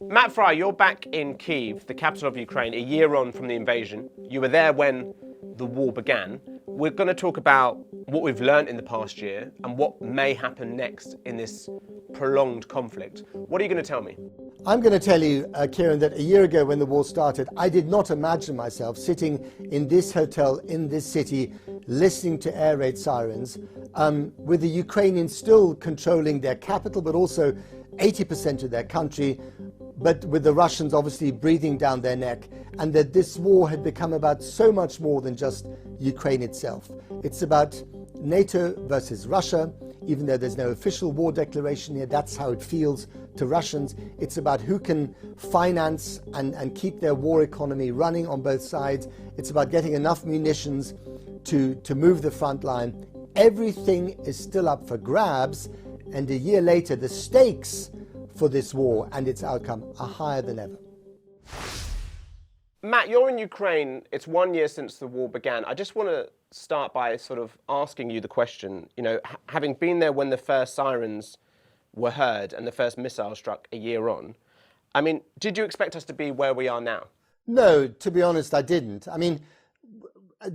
Matt Frei, you're back in Kyiv, the capital of Ukraine, a year on from the invasion. You were there when the war began. We're going to talk about what we've learned in the past year and what may happen next in this prolonged conflict. What are you going to tell me? I'm going to tell you, Kieran, that a year ago when the war started, I did not imagine myself sitting in this hotel in this city, listening to air raid sirens, with the Ukrainians still controlling their capital, but also 80% of their country, but with the Russians obviously breathing down their neck, and that this war had become about so much more than just Ukraine itself. It's about NATO versus Russia, even though there's no official war declaration here, that's how it feels to Russians. It's about who can finance and keep their war economy running on both sides. It's about getting enough munitions to move the front line. Everything is still up for grabs, and a year later, the stakes for this war and its outcome are higher than ever. Matt, you're in Ukraine. It's 1 year since the war began. I just want to start by sort of asking you the question, having been there when the first sirens were heard and the first missile struck a year on, did you expect us to be where we are now? No, to be honest, I didn't.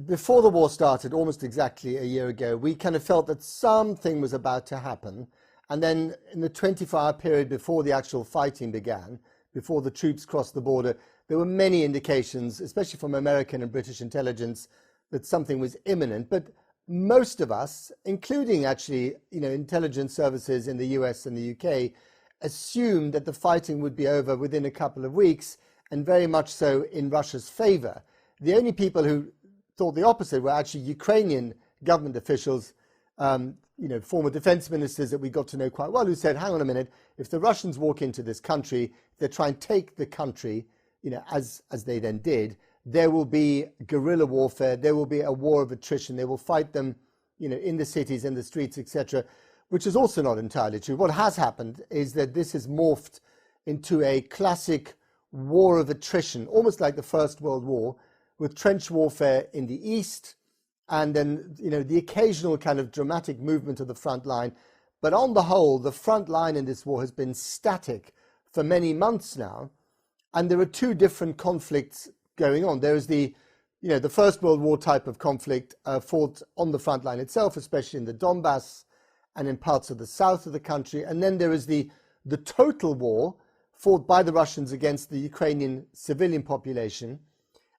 Before the war started, almost exactly a year ago, we kind of felt that something was about to happen. And then in the 24-hour period before the actual fighting began, before the troops crossed the border, there were many indications, especially from American and British intelligence, that something was imminent. But most of us, including actually, intelligence services in the US and the UK, assumed that the fighting would be over within a couple of weeks, and very much so in Russia's favor. The only people who thought the opposite were actually Ukrainian government officials, former defense ministers that we got to know quite well, who said, hang on a minute, if the Russians walk into this country, they try and take the country, as they then did, there will be guerrilla warfare, there will be a war of attrition, they will fight them, in the cities, in the streets, etc., which is also not entirely true. What has happened is that this has morphed into a classic war of attrition, almost like the First World War, with trench warfare in the east, and then, the occasional kind of dramatic movement of the front line. But on the whole, the front line in this war has been static for many months now. And there are two different conflicts going on. There is the First World War type of conflict fought on the front line itself, especially in the Donbass and in parts of the south of the country. And then there is the total war fought by the Russians against the Ukrainian civilian population,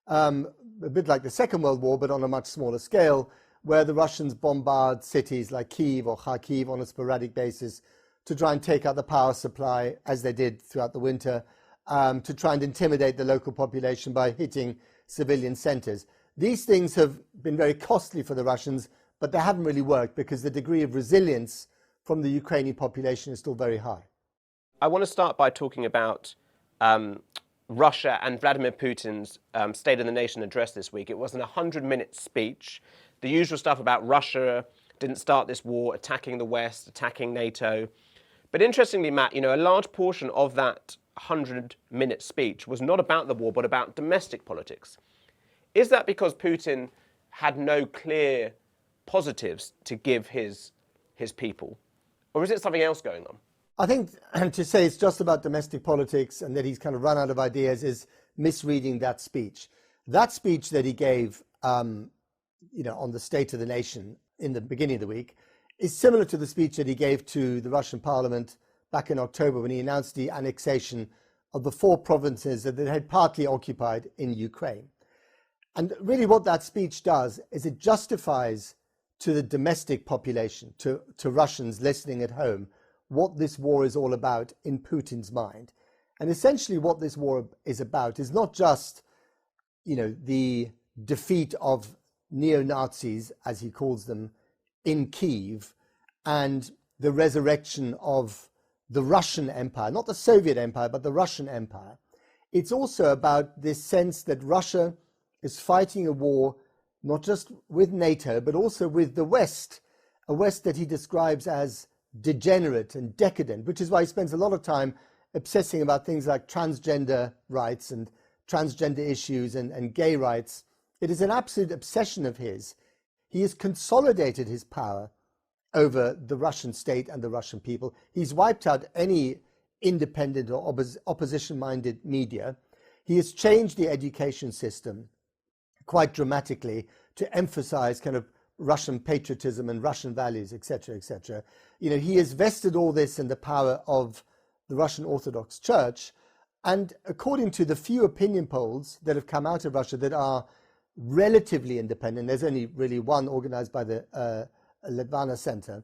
a bit like the Second World War, but on a much smaller scale, where the Russians bombard cities like Kyiv or Kharkiv on a sporadic basis to try and take out the power supply, as they did throughout the winter, to try and intimidate the local population by hitting civilian centers. These things have been very costly for the Russians, but they haven't really worked because the degree of resilience from the Ukrainian population is still very high. I want to start by talking about Russia and Vladimir Putin's State of the Nation address this week. It was an 100-minute speech. The usual stuff about Russia didn't start this war, attacking the West, attacking NATO. But interestingly, Matt, a large portion of that 100-minute speech was not about the war, but about domestic politics. Is that because Putin had no clear positives to give his people? Or is it something else going on? I think to say it's just about domestic politics and that he's kind of run out of ideas is misreading that speech. That speech that he gave, on the State of the Nation in the beginning of the week is similar to the speech that he gave to the Russian parliament back in October when he announced the annexation of the 4 provinces that they had partly occupied in Ukraine. And really what that speech does is it justifies to the domestic population, to Russians listening at home, what this war is all about in Putin's mind. And essentially what this war is about is not just, the defeat of neo-Nazis, as he calls them, in Kyiv, and the resurrection of the Russian Empire, not the Soviet Empire, but the Russian Empire. It's also about this sense that Russia is fighting a war not just with NATO, but also with the West, a West that he describes as degenerate and decadent, which is why he spends a lot of time obsessing about things like transgender rights and transgender issues and gay rights. It is an absolute obsession of his. He has consolidated his power over the Russian state and the Russian people. He's wiped out any independent or opposition-minded media. He has changed the education system quite dramatically to emphasize kind of Russian patriotism and Russian values, etc., etc. He has vested all this in the power of the Russian Orthodox Church. And according to the few opinion polls that have come out of Russia that are relatively independent, there's only really one organized by the Ledvana Center,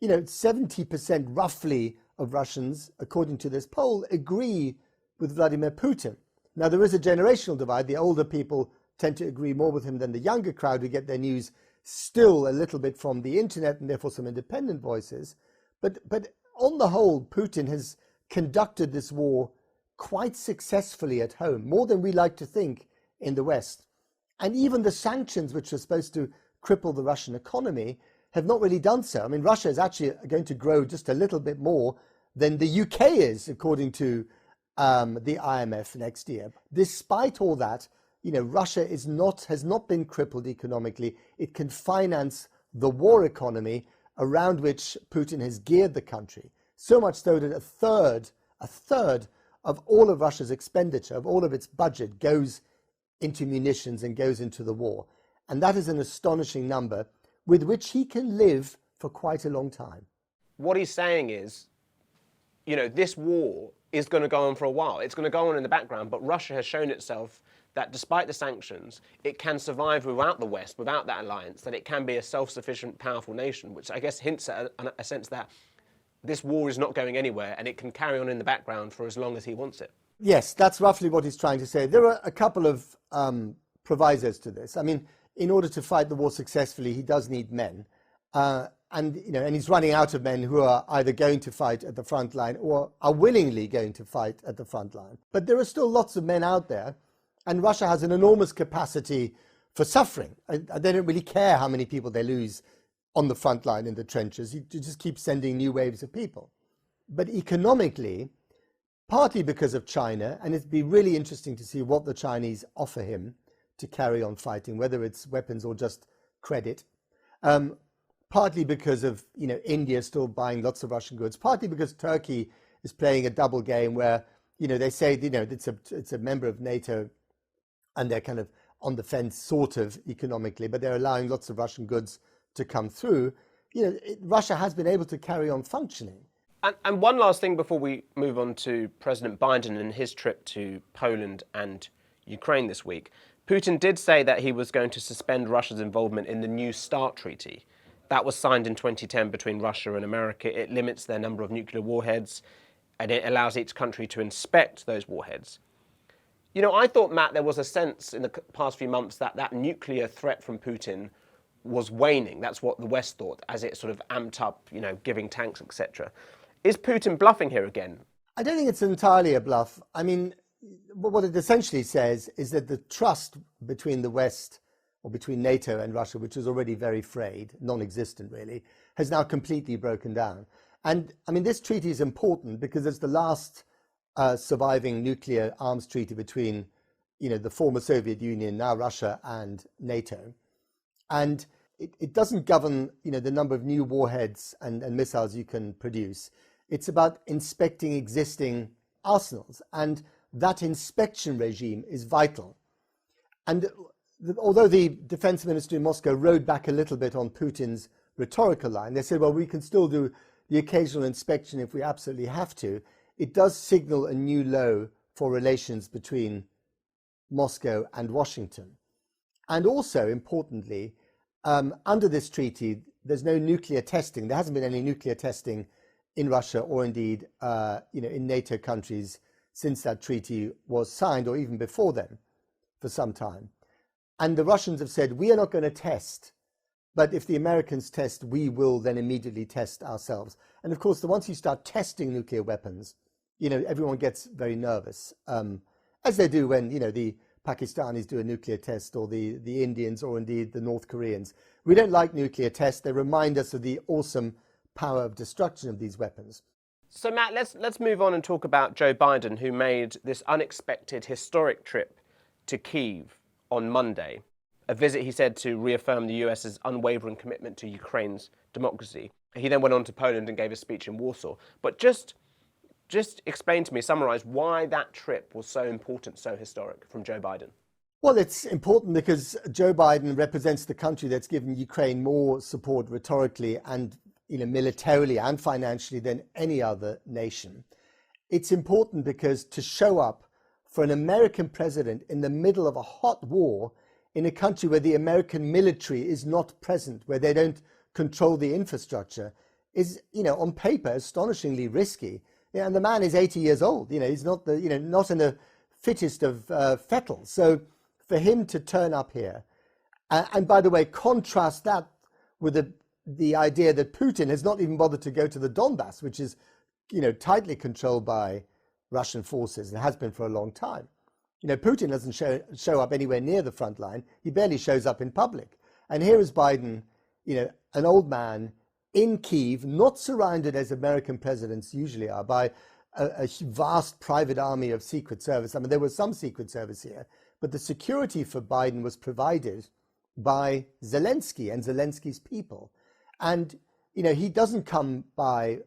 70% roughly of Russians, according to this poll, agree with Vladimir Putin. Now, there is a generational divide. The older people tend to agree more with him than the younger crowd, who get their news still a little bit from the internet and therefore some independent voices. But on the whole, Putin has conducted this war quite successfully at home, more than we like to think in the West. And even the sanctions, which are supposed to cripple the Russian economy, have not really done so. I mean, Russia is actually going to grow just a little bit more than the UK is, according to the IMF next year. Despite all that, Russia has not been crippled economically. It can finance the war economy around which Putin has geared the country. So much so that a third of all of Russia's expenditure, of all of its budget, goes into munitions and goes into the war. And that is an astonishing number with which he can live for quite a long time. What he's saying is, this war is going to go on for a while. It's going to go on in the background, but Russia has shown itself that despite the sanctions, it can survive without the West, without that alliance, that it can be a self-sufficient, powerful nation, which I guess hints at a sense that this war is not going anywhere and it can carry on in the background for as long as he wants it. Yes, that's roughly what he's trying to say. There are a couple of provisos to this. I mean, in order to fight the war successfully, he does need men. And he's running out of men who are either going to fight at the front line or are willingly going to fight at the front line. But there are still lots of men out there, and Russia has an enormous capacity for suffering. They don't really care how many people they lose on the front line in the trenches. You just keep sending new waves of people. But economically, partly because of China, and it'd be really interesting to see what the Chinese offer him to carry on fighting, whether it's weapons or just credit. Partly because of India still buying lots of Russian goods, partly because Turkey is playing a double game where they say it's a member of NATO and they're kind of on the fence sort of economically, but they're allowing lots of Russian goods to come through. Russia has been able to carry on functioning. And one last thing before we move on to President Biden and his trip to Poland and Ukraine this week. Putin did say that he was going to suspend Russia's involvement in the New START treaty. That was signed in 2010 between Russia and America. It limits their number of nuclear warheads, and it allows each country to inspect those warheads. I thought, Matt, there was a sense in the past few months that that nuclear threat from Putin was waning. That's what the West thought, as it sort of amped up, giving tanks, etc. Is Putin bluffing here again? I don't think it's entirely a bluff. I mean, what it essentially says is that the trust between the West, or between NATO and Russia, which was already very frayed, non-existent really, has now completely broken down. And I mean, this treaty is important because it's the last surviving nuclear arms treaty between, the former Soviet Union, now Russia, and NATO. And it doesn't govern, the number of new warheads and missiles you can produce. It's about inspecting existing arsenals, and that inspection regime is vital. And although the defense minister in Moscow rode back a little bit on Putin's rhetorical line, they said, well, we can still do the occasional inspection if we absolutely have to. It does signal a new low for relations between Moscow and Washington. And also, importantly, under this treaty, there's no nuclear testing. There hasn't been any nuclear testing in Russia or indeed, in NATO countries since that treaty was signed, or even before then, for some time. And the Russians have said, we are not going to test, but if the Americans test, we will then immediately test ourselves. And of course, once you start testing nuclear weapons, everyone gets very nervous, as they do when, the Pakistanis do a nuclear test, or the Indians, or indeed the North Koreans. We don't like nuclear tests. They remind us of the awesome power of destruction of these weapons. So, Matt, let's move on and talk about Joe Biden, who made this unexpected, historic trip to Kyiv on Monday. A visit, he said, to reaffirm the US's unwavering commitment to Ukraine's democracy. He then went on to Poland and gave a speech in Warsaw. But just Just explain to me, summarize why that trip was so important, so historic from Joe Biden. Well, it's important because Joe Biden represents the country that's given Ukraine more support rhetorically and militarily and financially than any other nation. It's important because to show up for an American president in the middle of a hot war in a country where the American military is not present, where they don't control the infrastructure, is, on paper, astonishingly risky. And the man is 80 years old. He's not not in the fittest of fettle. So for him to turn up here, and by the way, contrast that with the idea that Putin has not even bothered to go to the Donbass, which is, tightly controlled by Russian forces and has been for a long time. Putin doesn't show up anywhere near the front line. He barely shows up in public. And here is Biden, an old man in Kyiv, not surrounded as American presidents usually are by a vast private army of Secret Service. I mean, there was some Secret Service here, but the security for Biden was provided by Zelensky and Zelensky's people. And, he doesn't come by,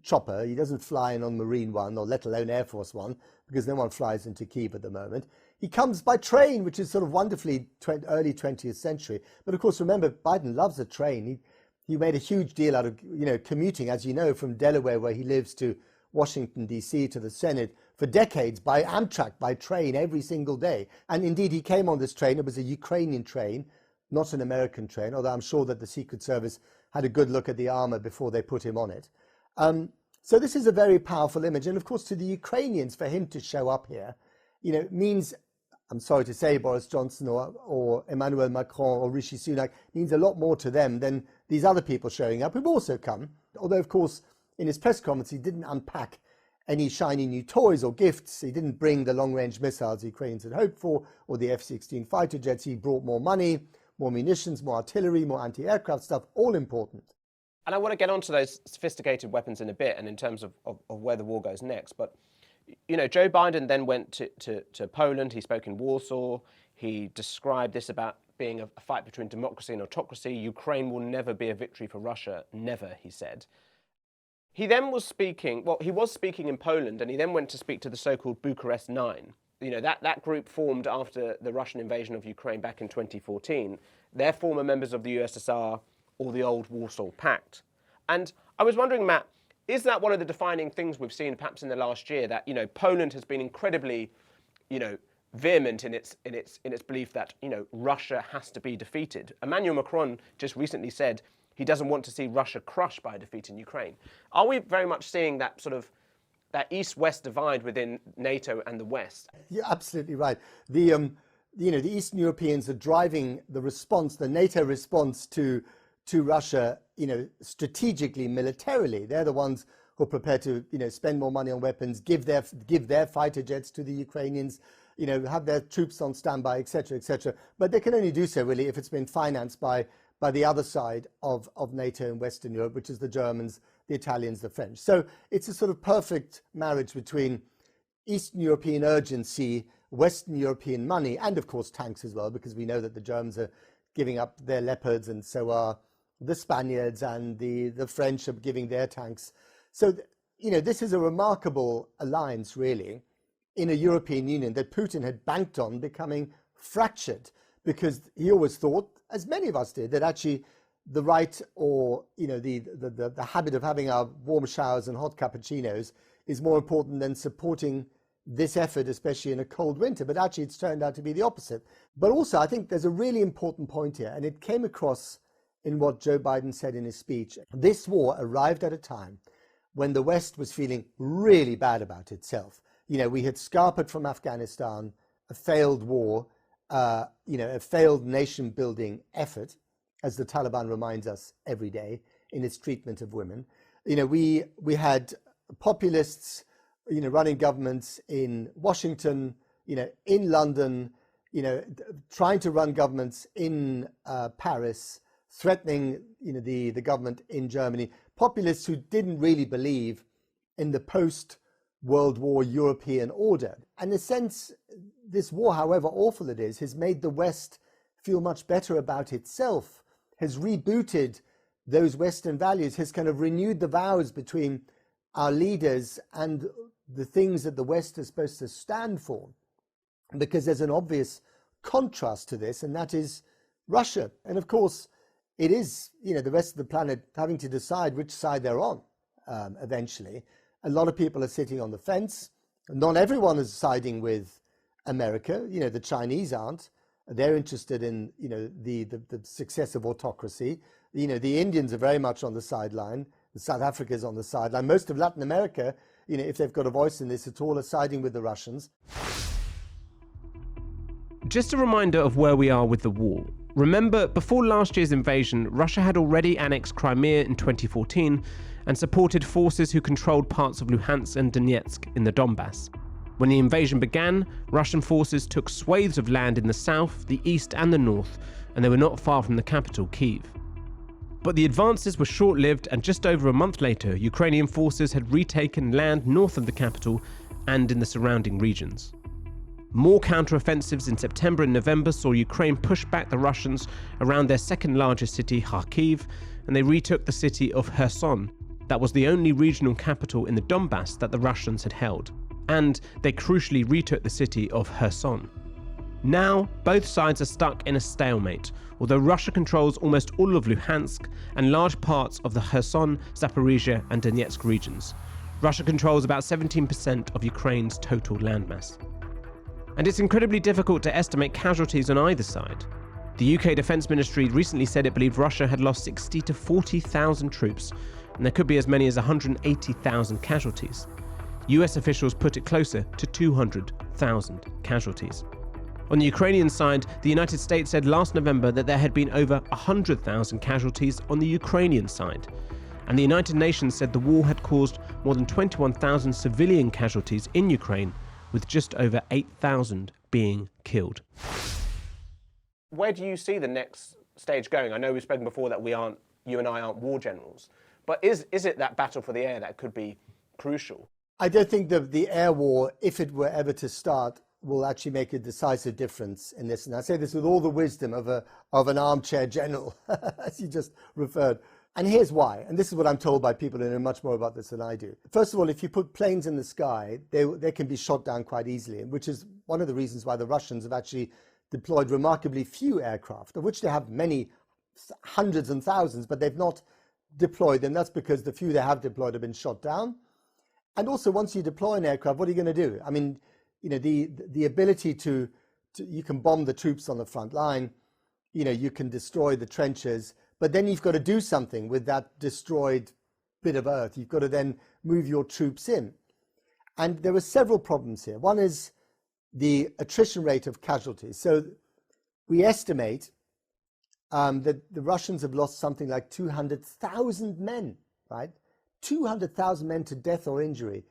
chopper. He doesn't fly in on Marine One, or let alone Air Force One, because no one flies into Kyiv at the moment. He comes by train, which is sort of wonderfully early 20th century. But of course, remember, Biden loves a train. He made a huge deal out of, commuting, as you know, from Delaware, where he lives, to Washington, D.C., to the Senate for decades by Amtrak, by train, every single day. And indeed, he came on this train. It was a Ukrainian train, not an American train, although I'm sure that the Secret Service had a good look at the armor before they put him on it. So this is a very powerful image. And of course, to the Ukrainians, for him to show up here, means, I'm sorry to say, Boris Johnson or Emmanuel Macron or Rishi Sunak, means a lot more to them than these other people showing up who've also come. Although, of course, in his press conference, he didn't unpack any shiny new toys or gifts. He didn't bring the long-range missiles the Ukrainians had hoped for, or the F-16 fighter jets. He brought more money, more munitions, more artillery, more anti-aircraft stuff, all important. And I want to get onto those sophisticated weapons in a bit, and in terms of where the war goes next. But, Joe Biden then went to Poland. He spoke in Warsaw. He described this about being a fight between democracy and autocracy. Ukraine will never be a victory for Russia. Never, he said. He then was speaking in Poland, and he then went to speak to the so-called Bucharest Nine. That group formed after the Russian invasion of Ukraine back in 2014. They're former members of the USSR, or the old Warsaw Pact. And I was wondering, Matt, is that one of the defining things we've seen perhaps in the last year, that, Poland has been incredibly, vehement in its belief that, Russia has to be defeated? Emmanuel Macron just recently said he doesn't want to see Russia crushed by a defeat in Ukraine. Are we very much seeing that sort of that East-West divide within NATO and the West? You're absolutely right. The Eastern Europeans are driving the response, the NATO response to Russia, strategically, militarily. They're the ones who are prepared to, spend more money on weapons, give their fighter jets to the Ukrainians, have their troops on standby, etc., etc. But they can only do so really if it's been financed by the other side of NATO and Western Europe, which is the Germans, the Italians, the French. So it's a sort of perfect marriage between Eastern European urgency, Western European money, and of course tanks as well, because we know that the Germans are giving up their Leopards, and so are the Spaniards, and the French are giving their tanks. So, this is a remarkable alliance, really, in a European Union that Putin had banked on becoming fractured, because he always thought, as many of us did, that actually the right, or the habit of having our warm showers and hot cappuccinos is more important than supporting this effort, especially in a cold winter. But actually it's turned out to be the opposite. But also I think there's a really important point here, and it came across in what Joe Biden said in his speech. This war arrived at a time when the West was feeling really bad about itself. We had scarpered from Afghanistan, a failed war, a failed nation-building effort, as the Taliban reminds us every day in its treatment of women. We had populists, running governments in Washington, in London, trying to run governments in Paris, threatening, the government in Germany. Populists who didn't really believe in the post-World War European order. And in a sense, this war, however awful it is, has made the West feel much better about itself, has rebooted those Western values, has kind of renewed the vows between our leaders and the things that the West is supposed to stand for, because there's an obvious contrast to this, and that is Russia. And of course, it is, the rest of the planet having to decide which side they're on eventually. A lot of people are sitting on the fence. Not everyone is siding with America. The Chinese aren't. They're interested in, the success of autocracy. The Indians are very much on the sideline. South Africa is on the sideline. Most of Latin America, if they've got a voice in this at all, are siding with the Russians. Just a reminder of where we are with the war. Remember, before last year's invasion, Russia had already annexed Crimea in 2014 and supported forces who controlled parts of Luhansk and Donetsk in the Donbass. When the invasion began, Russian forces took swathes of land in the south, the east and the north, and they were not far from the capital, Kyiv. But the advances were short-lived, and just over a month later, Ukrainian forces had retaken land north of the capital and in the surrounding regions. More counter-offensives in September and November saw Ukraine push back the Russians around their second largest city, Kharkiv, and they retook the city of Kherson. That was the only regional capital in the Donbass that the Russians had held. And they crucially retook the city of Kherson. Now, both sides are stuck in a stalemate, although Russia controls almost all of Luhansk and large parts of the Kherson, Zaporizhia and Donetsk regions. Russia controls about 17% of Ukraine's total landmass. And it's incredibly difficult to estimate casualties on either side. The UK Defence Ministry recently said it believed Russia had lost 60 to 40,000 troops, and there could be as many as 180,000 casualties. US officials put it closer to 200,000 casualties. On the Ukrainian side, the United States said last November that there had been over 100,000 casualties on the Ukrainian side. And the United Nations said the war had caused more than 21,000 civilian casualties in Ukraine, with just over 8,000 being killed. Where do you see the next stage going? I know we've spoken before that you and I aren't war generals, but is it that battle for the air that could be crucial? I don't think the air war, if it were ever to start, will actually make a decisive difference in this. And I say this with all the wisdom of an armchair general, as you just referred. And here's why. And this is what I'm told by people who know much more about this than I do. First of all, if you put planes in the sky, they can be shot down quite easily, which is one of the reasons why the Russians have actually deployed remarkably few aircraft, of which they have many hundreds and thousands, but they've not deployed them. That's because the few they have deployed have been shot down. And also, once you deploy an aircraft, what are you going to do? I mean, the ability to you can bomb the troops on the front line, you can destroy the trenches, but then you've got to do something with that destroyed bit of earth. You've got to then move your troops in. And there are several problems here. One is the attrition rate of casualties. So we estimate that the Russians have lost something like 200,000 men, right? 200,000 men to death or injury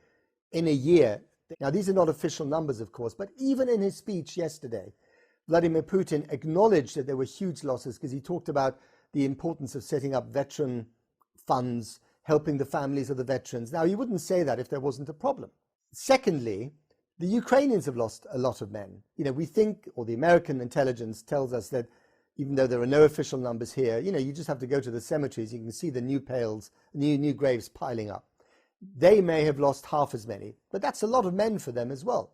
in a year. Now, these are not official numbers, of course, but even in his speech yesterday, Vladimir Putin acknowledged that there were huge losses because he talked about the importance of setting up veteran funds, helping the families of the veterans. Now, you wouldn't say that if there wasn't a problem. Secondly, the Ukrainians have lost a lot of men. We think, or the American intelligence tells us that even though there are no official numbers here, you just have to go to the cemeteries. You can see the new graves piling up. They may have lost half as many, but that's a lot of men for them as well.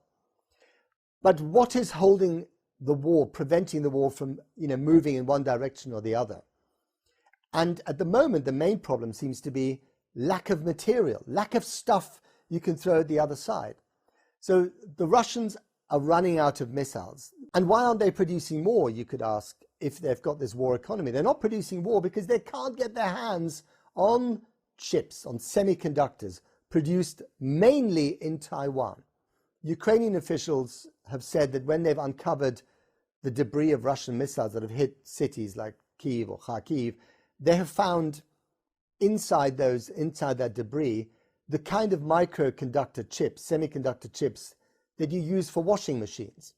But what is holding the war, preventing the war from, moving in one direction or the other? And at the moment, the main problem seems to be lack of material, lack of stuff you can throw at the other side. So the Russians are running out of missiles. And why aren't they producing more, you could ask, if they've got this war economy? They're not producing more because they can't get their hands on chips, on semiconductors, produced mainly in Taiwan. Ukrainian officials have said that when they've uncovered the debris of Russian missiles that have hit cities like Kyiv or Kharkiv, they have found inside that debris the kind of microconductor chips, semiconductor chips, that you use for washing machines.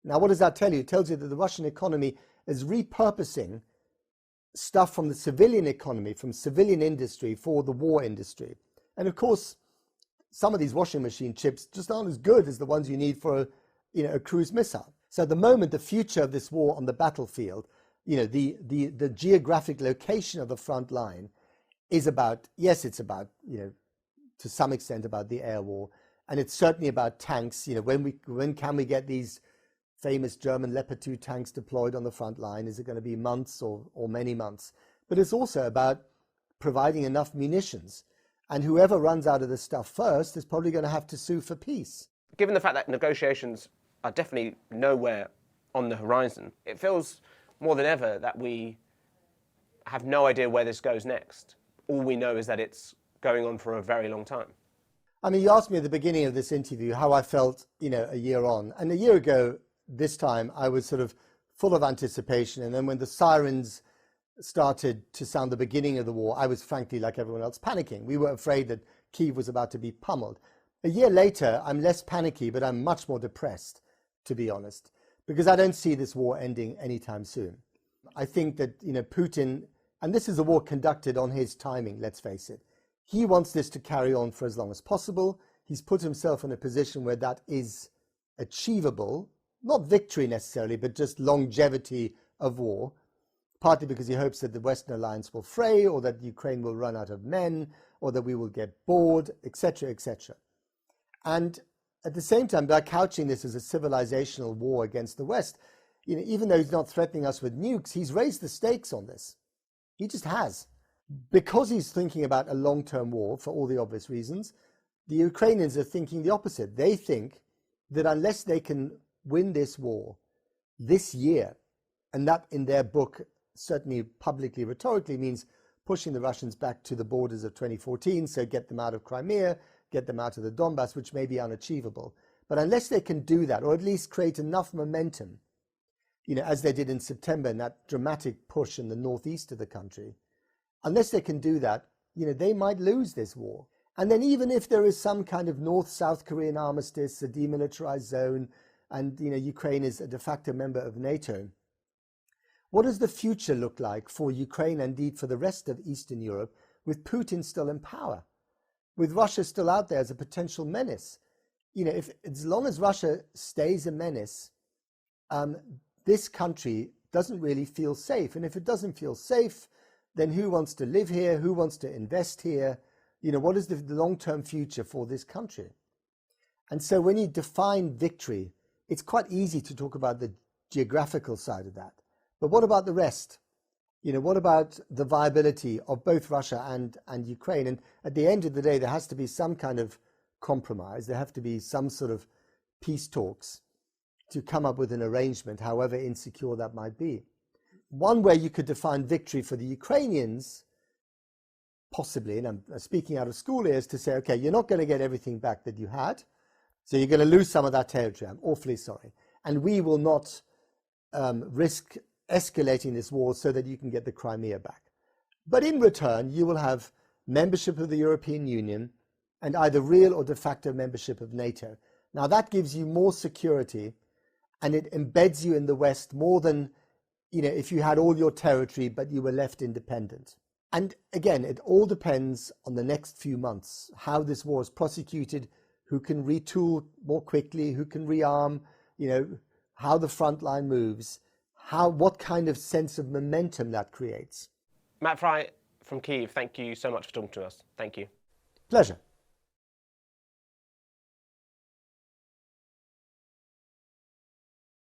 Now, what does that tell you? It tells you that the Russian economy is repurposing stuff from the civilian economy, from civilian industry, for the war industry. And of course, some of these washing machine chips just aren't as good as the ones you need for a cruise missile. So at the moment, the future of this war on the battlefield, the geographic location of the front line is about, yes, it's about, to some extent about the air war. And it's certainly about tanks. When can we get these famous German Leopard 2 tanks deployed on the front line? Is it going to be months or many months? But it's also about providing enough munitions. And whoever runs out of this stuff first is probably going to have to sue for peace. Given the fact that negotiations are definitely nowhere on the horizon, it feels more than ever that we have no idea where this goes next. All we know is that it's going on for a very long time. I mean, you asked me at the beginning of this interview how I felt, a year on. And a year ago, this time, I was sort of full of anticipation. And then when the sirens started to sound the beginning of the war, I was frankly, like everyone else, panicking. We were afraid that Kyiv was about to be pummeled. A year later, I'm less panicky, but I'm much more depressed, to be honest, because I don't see this war ending anytime soon. I think that, Putin, and this is a war conducted on his timing, let's face it. He wants this to carry on for as long as possible. He's put himself in a position where that is achievable, not victory necessarily, but just longevity of war, partly because he hopes that the Western alliance will fray, or that Ukraine will run out of men, or that we will get bored, etc., etc. And at the same time, by couching this as a civilizational war against the West, even though he's not threatening us with nukes, he's raised the stakes on this. He just has. Because he's thinking about a long-term war, for all the obvious reasons, the Ukrainians are thinking the opposite. They think that unless they can win this war this year, and that in their book, certainly publicly, rhetorically, means pushing the Russians back to the borders of 2014, so get them out of Crimea, get them out of the Donbass, which may be unachievable. But unless they can do that, or at least create enough momentum, as they did in September, in that dramatic push in the northeast of the country, unless they can do that, they might lose this war. And then even if there is some kind of North-South Korean armistice, a demilitarized zone, and Ukraine is a de facto member of NATO, what does the future look like for Ukraine and indeed for the rest of Eastern Europe with Putin still in power, with Russia still out there as a potential menace? As long as Russia stays a menace, this country doesn't really feel safe. And if it doesn't feel safe, then who wants to live here? Who wants to invest here? What is the long-term future for this country? And so when you define victory, it's quite easy to talk about the geographical side of that. But what about the rest? What about the viability of both Russia and Ukraine? And at the end of the day, there has to be some kind of compromise. There have to be some sort of peace talks to come up with an arrangement, however insecure that might be. One way you could define victory for the Ukrainians, possibly, and I'm speaking out of school here, is to say, okay, you're not going to get everything back that you had, so you're going to lose some of that territory. I'm awfully sorry. And we will not risk escalating this war so that you can get the Crimea back. But in return, you will have membership of the European Union and either real or de facto membership of NATO. Now that gives you more security, and it embeds you in the West more than if you had all your territory but you were left independent. And again, it all depends on the next few months, how this war is prosecuted, who can retool more quickly, who can rearm, how the front line moves, what kind of sense of momentum that creates. Matt Frei from Kyiv, thank you so much for talking to us. Thank you. Pleasure.